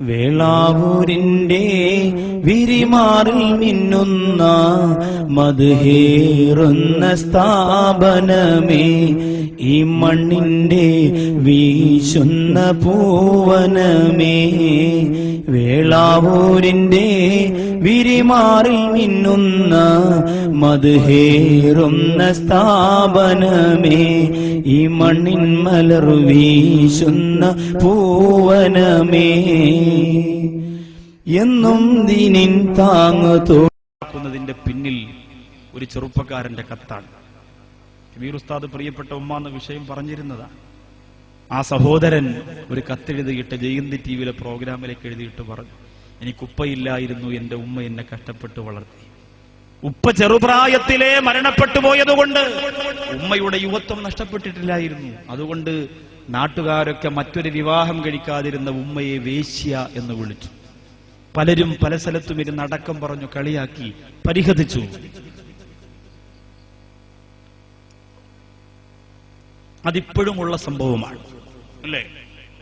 വേളാവൂരിന്റെ വിരിമാറിൽ മിന്നുന്ന മദ്ഹേറുന്ന സ്ഥാപനമേ, ഈ മണ്ണിന്റെ വീശുന്ന പൂവനമേ. വേളാവൂരിന്റെ വിരിമാറിൽ മിന്നുന്ന മദ്ഹേറുന്ന സ്ഥാപനമേ, ഈ മണ്ണിൻ മലറു വീശുന്ന പൂവനമേ. എന്നും ദീനിൻ താങ്ങു തോക്കുന്നതിന്റെ പിന്നിൽ ഒരു ചെറുപ്പക്കാരന്റെ കത്താണ്. കബീർ ഉസ്താദ് പ്രിയപ്പെട്ട ഉമ്മ എന്ന വിഷയം പറഞ്ഞിരുന്നതാണ്. ആ സഹോദരൻ ഒരു കത്തെഴുതിയിട്ട് ജയന്തി ടിവിയിലെ പ്രോഗ്രാമിലേക്ക് എഴുതിയിട്ട് പറഞ്ഞു, എനിക്കുപ്പയില്ലായിരുന്നു, എന്റെ ഉമ്മ എന്നെ കഷ്ടപ്പെട്ട് വളർത്തി. ഉപ്പ ചെറുപ്രായത്തിലെ മരണപ്പെട്ടു പോയതുകൊണ്ട് ഉമ്മയുടെ യുവത്വം നഷ്ടപ്പെട്ടിട്ടില്ലായിരുന്നു. അതുകൊണ്ട് നാട്ടുകാരൊക്കെ മറ്റൊരു വിവാഹം കഴിക്കാതിരുന്ന ഉമ്മയെ വേശ്യ എന്ന് വിളിച്ചു. പലരും പല സ്ഥലത്തും ഇരുന്ന് അടക്കം പറഞ്ഞു, കളിയാക്കി, പരിഹസിച്ചു. അതിപ്പോഴുമുള്ള സംഭവമാണ് അല്ലേ?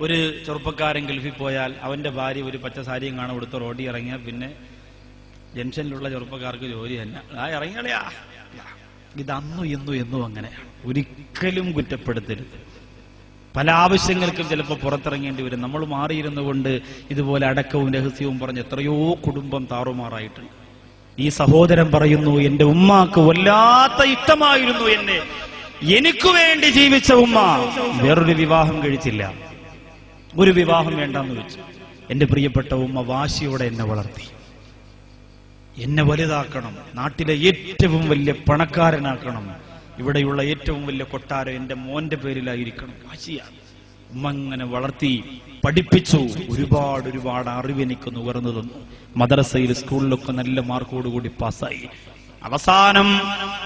ഒരു ചെറുപ്പക്കാരൻ ഗൾഫിൽ പോയാൽ അവന്റെ ഭാര്യ ഒരു പച്ച സാരിയും കാണാൻ കൊടുത്ത് റോഡിൽ ഇറങ്ങിയാൽ പിന്നെ ജംഗ്ഷനിലുള്ള ചെറുപ്പക്കാർക്ക് ജോലി തന്നെ, ആ ഇറങ്ങിയാ. ഇതന്നു എന്നും അങ്ങനെയാണ്. ഒരിക്കലും കുറ്റപ്പെടുത്തരുത്. പല ആവശ്യങ്ങൾക്കും ചിലപ്പോൾ പുറത്തിറങ്ങേണ്ടി വരും. നമ്മൾ മാറിയിരുന്നു കൊണ്ട് ഇതുപോലെ അടക്കവും രഹസ്യവും പറഞ്ഞ് എത്രയോ കുടുംബം താറുമാറായിട്ടുണ്ട്. ഈ സഹോദരൻ പറയുന്നു, എന്റെ ഉമ്മാക്ക് വല്ലാത്ത ഇഷ്ടമായിരുന്നു എന്നെ, എനിക്കു വേണ്ടി ജീവിച്ച ഉമ്മ വേറൊരു വിവാഹം കഴിച്ചില്ല, ഒരു വിവാഹം വേണ്ടെന്ന് വെച്ചു. എന്റെ പ്രിയപ്പെട്ട ഉമ്മ വാശിയോടെ എന്നെ വളർത്തി, എന്നെ വലുതാക്കണം, നാട്ടിലെ ഏറ്റവും വലിയ പണക്കാരനാക്കണം, ഇവിടെയുള്ള ഏറ്റവും വലിയ കൊട്ടാരം എന്റെ മോന്റെ പേരിലായിരിക്കണം. വാശിയാണ്. ഉമ്മ അങ്ങനെ വളർത്തി പഠിപ്പിച്ചു. ഒരുപാട് അറിവ് എനിക്ക് നുകർന്നു തന്നു. മദ്രസയിൽ സ്കൂളിലൊക്കെ നല്ല മാർക്കോടുകൂടി പാസ്സായി. അവസാനം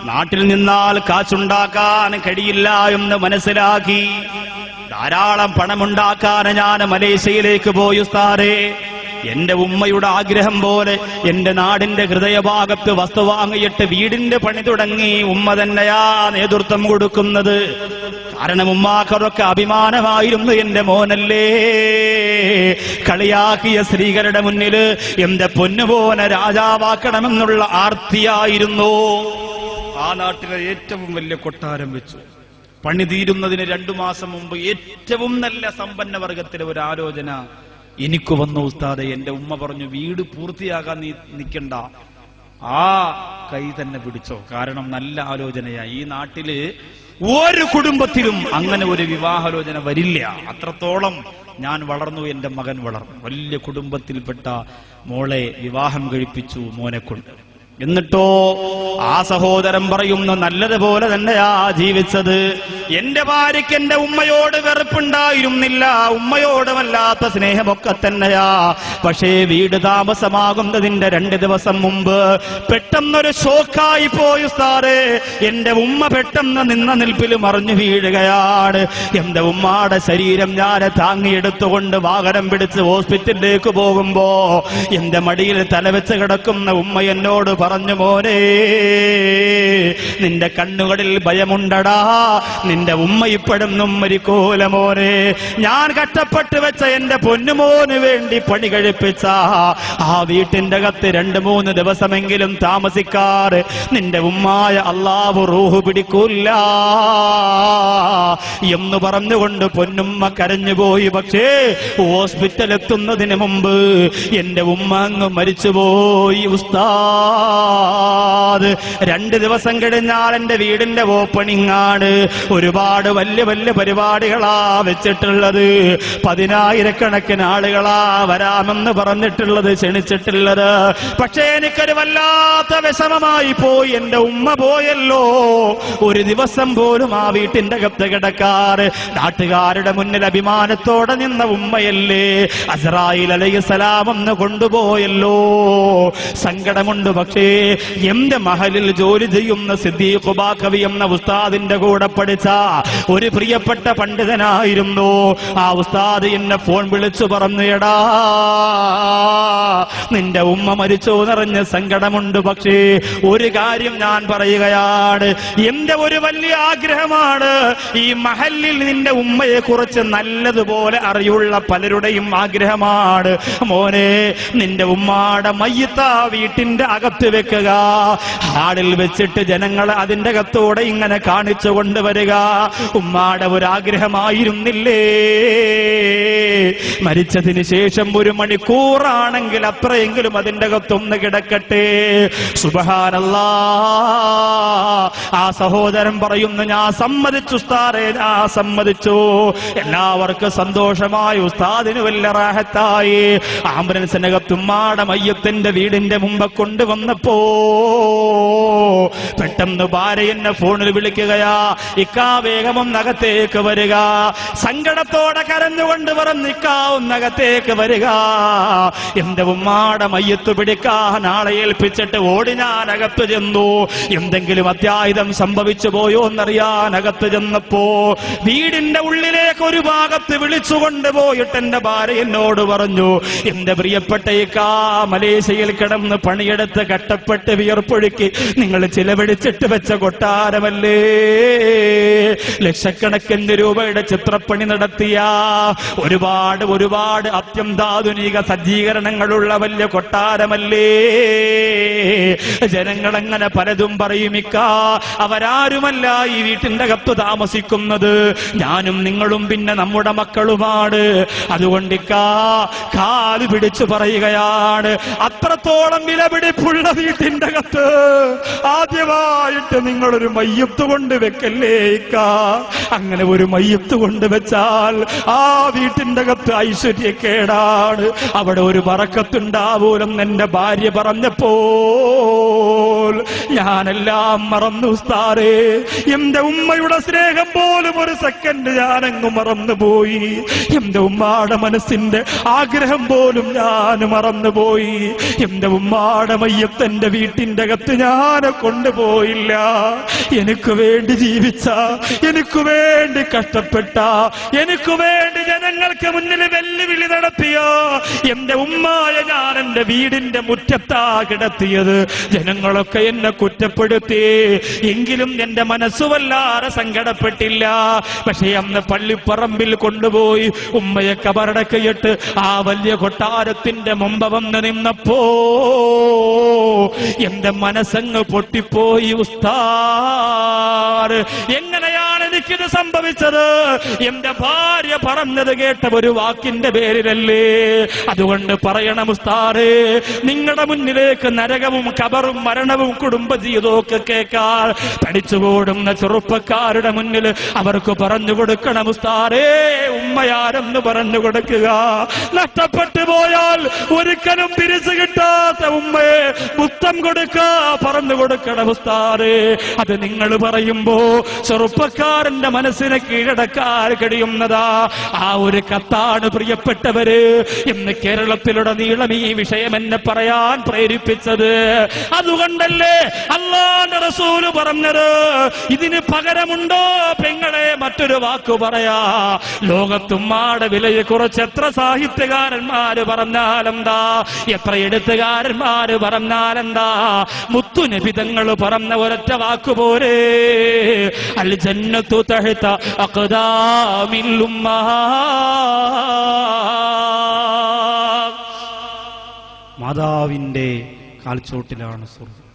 നാട്ടിൽ നിന്നാൽ കാശുണ്ടാക്കാൻ കഴിയില്ല എന്ന് മനസ്സിലാക്കി ധാരാളം പണമുണ്ടാക്കാൻ ഞാൻ മലേഷ്യയിലേക്ക് പോയി ഉസ്താദേ. എന്റെ ഉമ്മയുടെ ആഗ്രഹം പോലെ എന്റെ നാടിന്റെ ഹൃദയഭാഗത്ത് വസ്തു വാങ്ങിയിട്ട് വീടിന്റെ പണി തുടങ്ങി. ഉമ്മ തന്നെയാ നേതൃത്വം കൊടുക്കുന്നത്. കാരണം ഉമ്മാക്കറൊക്കെ അഭിമാനമായിരുന്നു, എന്റെ മോനല്ലേ. കളിയാക്കിയ സ്ത്രീകളുടെ മുന്നില് എന്റെ പൊന്നുപോനെ രാജാവാക്കണമെന്നുള്ള ആർത്തിയായിരുന്നു. ആ നാട്ടിലെ ഏറ്റവും വലിയ കൊട്ടാരം വെച്ചു. പണി തീരുന്നതിന് 2 മാസം മുമ്പ് ഏറ്റവും നല്ല സമ്പന്ന വർഗത്തിലെ ഒരു ആലോചന എനിക്ക് വന്നു ഉസ്താദെ. എന്റെ ഉമ്മ പറഞ്ഞു, വീട് പൂർത്തിയാകാൻ നീ നിൽക്കണ്ട, ആ കൈ തന്നെ പിടിച്ചോ, കാരണം നല്ല ആലോചനയാ. ഈ നാട്ടില് ഒരു കുടുംബത്തിലും അങ്ങനെ ഒരു വിവാഹാലോചന വരില്ല. അത്രത്തോളം ഞാൻ വളർന്നു, എന്റെ മകൻ വളർന്നു. വലിയ കുടുംബത്തിൽപ്പെട്ട മോളെ വിവാഹം കഴിപ്പിച്ചു മോനെ കൊണ്ട്. എന്നിട്ടോ ആ സഹോദരൻ പറയുന്നു, നല്ലതുപോലെ തന്നെയാ ജീവിച്ചത്. എന്റെ ഭാര്യയ്ക്ക് എന്റെ ഉമ്മയോട് വെറുപ്പുണ്ടായിരുന്നില്ല, ഉമ്മയോട് വല്ലാത്ത സ്നേഹമൊക്കെ തന്നെയാ. പക്ഷേ വീട് താമസമാകുന്നതിന്റെ 2 ദിവസം മുമ്പ് പെട്ടെന്നൊരു ഷോക്കായി പോയി ഉസ്താദേ. എന്റെ ഉമ്മ പെട്ടെന്ന് നിന്ന നിൽപ്പിൽ മറിഞ്ഞു വീഴുകയാണ്. എന്റെ ഉമ്മാടെ ശരീരം ഞാൻ താങ്ങിയെടുത്തുകൊണ്ട് വാഹനം പിടിച്ച് ഹോസ്പിറ്റലിലേക്ക് പോകുമ്പോ എന്റെ മടിയിൽ തലവെച്ച് കിടക്കുന്ന ഉമ്മ എന്നോട് പറഞ്ഞു, മോനെ, നിന്റെ കണ്ണുകളിൽ ഭയമുണ്ടടാ, നിന്റെ ഉമ്മ ഇപ്പോഴൊന്നും മരിക്കൂല മോനെ. ഞാൻ കഷ്ടപ്പെട്ട് വെച്ച എന്റെ പൊന്നുമോന് വേണ്ടി പണി കഴിപ്പിച്ച ആ വീട്ടിന്റെ അകത്ത് 2-3 ദിവസമെങ്കിലും താമസിക്കാറ് നിന്റെ ഉമ്മായ അല്ലാഹു റൂഹ് പിടിക്കൂല്ല എന്ന് പറഞ്ഞുകൊണ്ട് പൊന്നുമ്മ കരഞ്ഞുപോയി. പക്ഷേ ഹോസ്പിറ്റൽ എത്തുന്നതിന് മുമ്പ് എന്റെ ഉമ്മ അങ്ങ് മരിച്ചുപോയി ഉസ്താദ്. 2 ദിവസം കഴിഞ്ഞാൽ എന്റെ വീടിന്റെ ഓപ്പണിംഗ് ആണ്. ഒരുപാട് വലിയ വലിയ പരിപാടികളാ വെച്ചിട്ടുള്ളത്. 10,000-കണക്കിന് ആളുകളാ വരാമെന്ന് പറഞ്ഞിട്ടുള്ളത്, ക്ഷണിച്ചിട്ടുള്ളത്. പക്ഷേ എനിക്കൊരു വല്ലാത്ത വിഷമമായി പോയി. എന്റെ ഉമ്മ പോയല്ലോ. ഒരു ദിവസം പോലും ആ വീട്ടിന്റെ അകത്ത് കിടക്കാറ്. നാട്ടുകാരുടെ മുന്നിൽ അഭിമാനത്തോടെ നിന്ന ഉമ്മയല്ലേ, അസ്രായീൽ അലൈഹിസ്സലാം ഒന്ന് കൊണ്ടുപോയല്ലോ. സങ്കടമുണ്ട്. പക്ഷേ എന്റെ മഹലിൽ ജോലി ചെയ്യുന്ന സിദ്ദീഖ് ബാഖവി എന്ന ഉസ്താദിന്റെ കൂടെ പഠിച്ച ഒരു പ്രിയപ്പെട്ട പണ്ഡിതനായിരുന്നു. ആ ഉസ്താദ് എന്നെ ഫോൺ വിളിച്ചു പറഞ്ഞു, എടാ നിന്റെ ഉമ്മ മരിച്ചു നിറഞ്ഞ സങ്കടമുണ്ട്, പക്ഷേ ഒരു കാര്യം ഞാൻ പറയുകയാണ്, എന്റെ ഒരു വലിയ ആഗ്രഹമാണ്, ഈ മഹല്ലിൽ നിന്റെ ഉമ്മയെ കുറിച്ച് നല്ലതുപോലെ അറിയുള്ള പലരുടെയും ആഗ്രഹമാണ്, മോനെ നിന്റെ ഉമ്മാടെ മയ്യിത്ത വീട്ടിന്റെ അകത്ത് വെക്കുക, ഹാളിൽ വെച്ചിട്ട് ജനങ്ങളെ അതിന്റെ അകത്തൂടെ ഇങ്ങനെ കാണിച്ചു കൊണ്ടുവരിക. ഉമ്മാടെ ഒരാഗ്രഹമായിരുന്നില്ലേ, മരിച്ചതിന് ശേഷം 1 മണിക്കൂറാണെങ്കിൽ അത്രയെങ്കിലും അതിന്റെ അകത്തൊന്ന് കിടക്കട്ടെ. സുബ്ഹാനല്ലാഹ്. ആ സഹോദരൻ പറയുന്നു, ഞാൻ സമ്മതിച്ചു ഉസ്താദേ, ഞാൻ സമ്മതിച്ചു. എല്ലാവർക്കും സന്തോഷമായി, ഉസ്താദിന് വലിയ റാഹത്തായി. ആംബുലൻസിനകത്ത് ഉമ്മാടെ മയ്യത്തിന്റെ വീടിന്റെ മുമ്പ് കൊണ്ടുവന്നപ്പോ പെട്ടെന്ന് ഭാര്യ എന്നെ ഫോണിൽ വിളിക്കുകയാ, ഇക്കാ വേഗം ഒന്നകത്തേക്ക് വരിക. സങ്കടത്തോടെ കരഞ്ഞുകൊണ്ട് പറഞ്ഞു, ഇക്കാ ഒന്നകത്തേക്ക് വരിക, എന്റെ ഉമ്മാടെ മയ്യത്ത് പിടിക്കാൻ ആളെ ഏൽപ്പിച്ചിട്ട് ഓടി ഞാൻ അകത്ത് ചെന്നു. എന്തെങ്കിലും അത്യാഹിതം സംഭവിച്ചു പോയോ എന്നറിയാൻ അകത്ത് ചെന്നപ്പോ വീടിന്റെ ഉള്ളിലേക്ക് ഒരു ഭാഗത്ത് വിളിച്ചുകൊണ്ട് പോയിട്ട് എന്റെ ഭാര്യ എന്നോട് പറഞ്ഞു, എന്റെ പ്രിയപ്പെട്ട ഇക്കാ മലേഷ്യയിൽ കിടന്ന് പണിയെടുത്ത് കഷ്ടപ്പെട്ട് വിയർപ്പൊഴുക്കി നിങ്ങൾ ചിലവഴിച്ചിട്ട് വെച്ച കൊട്ടാരമല്ലേ, ലക്ഷക്കണക്കിന് രൂപയുടെ ചിത്രപ്പണി നടത്തിയ ഒരുപാട് അത്യന്താധുനിക സജ്ജീകരണങ്ങളുള്ള വലിയ കൊട്ടാരമല്ലേ, ജനങ്ങളങ്ങനെ പലതും പറയുമിക്കാ, അവരാരുമല്ല ഈ വീട്ടിന്റെ അകത്ത് താമസിക്കുന്നത്, ഞാനും നിങ്ങളും പിന്നെ നമ്മുടെ മക്കളുമാണ്. അതുകൊണ്ട് കാല് പിടിച്ചു പറയുകയാണ്, അത്രത്തോളം വിലപിടിപ്പുള്ള വീട്ടിന്റെ അകത്ത് ആദ്യമായിട്ട് നിങ്ങളൊരു മയ്യത്ത് കൊണ്ട് വെക്കല്ലേ ഇക്കാ. അങ്ങനെ ഒരു മയ്യത്ത് കൊണ്ട് വെച്ചാൽ ആ വീട്ടിന്റെ അകത്ത് ഐശ്വര്യക്കേടാണ്, അവിടെ ഒരു ബറക്കത്തുണ്ടാവൂലെന്ന് എന്റെ ഭാര്യ പറഞ്ഞപ്പോൾ ഞാനെല്ലാം മറന്നു ഉസ്താദേ. എന്റെ ഉമ്മയുടെ സ്നേഹം പോലും ഒരു സെക്കൻഡ് ഞാനങ്ങ് മറന്നുപോയി. എന്റെ ഉമ്മാടെ മനസ്സിന്റെ ആഗ്രഹം പോലും ഞാൻ മറന്നുപോയി. എന്റെ ഉമ്മാടെ മയ്യത്ത് എന്റെ വീട്ടിന്റെ അകത്ത് ഞാൻ കൊണ്ടുപോയില്ല. എനിക്ക് വേണ്ടി ജീവിച്ച, എനിക്ക് വേണ്ടി കഷ്ടപ്പെട്ട, എനിക്ക് വേണ്ടി ജനങ്ങൾക്ക് മുന്നിൽ വെല്ലുവിളി നടത്തിയ എന്റെ ഉമ്മായ ഞാൻ എന്റെ വീടിന്റെ മുറ്റത്താ കിടത്തിയത്. ജനങ്ങളൊക്കെ എന്നെ കുറ്റപ്പെടുത്തി, എങ്കിലും എന്റെ മനസ്സുവല്ലാതെ സങ്കടപ്പെട്ടില്ല. പക്ഷേ അന്ന് പള്ളിപ്പറമ്പിൽ കൊണ്ടുപോയി ഉമ്മയെ കബറടക്കിയിട്ട് ആ വലിയ കൊട്ടാരത്തിന്റെ മുമ്പ് വന്ന് നിന്നപ്പോ എന്റെ മനസ്സങ്ങ് പൊട്ടിപ്പോയി ഉസ്താദ്. എങ്ങനെയാണ് എനിക്കിത് സംഭവിച്ചത്? എന്റെ ഭാര്യ പറഞ്ഞത് കേട്ട ഒരു വാക്കിന്റെ പേരിലല്ലേ. അതുകൊണ്ട് പറയണം ഉസ്താദേ, നിങ്ങളുടെ മുന്നിലേക്ക് നരകവും കബറും മരണവും കുടുംബജീവിതവും ഒക്കെ കേൾക്കാൻ പഠിച്ചുകൂടുന്ന ചെറുപ്പക്കാരുടെ മുന്നിൽ അവർക്ക് പറഞ്ഞു കൊടുക്കണം ഉസ്താദേ, ഉമ്മയാരെന്ന് പറഞ്ഞു കൊടുക്കുക. നഷ്ടപ്പെട്ടു പോയാൽ ഒരിക്കലും തിരിച്ചു കിട്ടാത്ത ഉമ്മയെ മുത്തം കൊടുക്കുക, പറഞ്ഞു കൊടുക്കണം ഉസ്താദേ. അത് നിങ്ങൾ പറയുമ്പോ ചെറുപ്പക്കാരന്റെ മനസ്സിനെ കീഴടക്കാൻ കഴിയുന്നതാ. ആ ഒരു കത്താണ് പ്രിയപ്പെട്ടവര് ഇന്ന് കേരളത്തിലുടനീളം ഈ വിഷയം എന്നെ പറയാൻ പ്രേരിപ്പിച്ചത്. അതുകൊണ്ടല്ലേ അല്ലാഹുവിന്റെ റസൂല് പറഞ്ഞത്, ഇതിന് പകരമുണ്ടോ പെങ്ങളെ? മറ്റൊരു വാക്കു പറയാ, ലോകത്തുമ്മാടെ വിലയെ കുറിച്ച് എത്ര സാഹിത്യകാരന്മാര് പറഞ്ഞാലെന്താ, എത്ര എഴുത്തുകാരന്മാര് പറഞ്ഞാലെന്താ, മുത്തുനബിതങ്ങൾ പറഞ്ഞ ഒരൊറ്റ വാക്കുപോരെ, അൽ ജന്നത്തു തഹ്ത അഖ്ദാമിൽ ഉമ്മഹാത്ത്. മാതാവിന്റെ കാൽച്ചോട്ടിലാണ് സ്വർഗ്ഗം.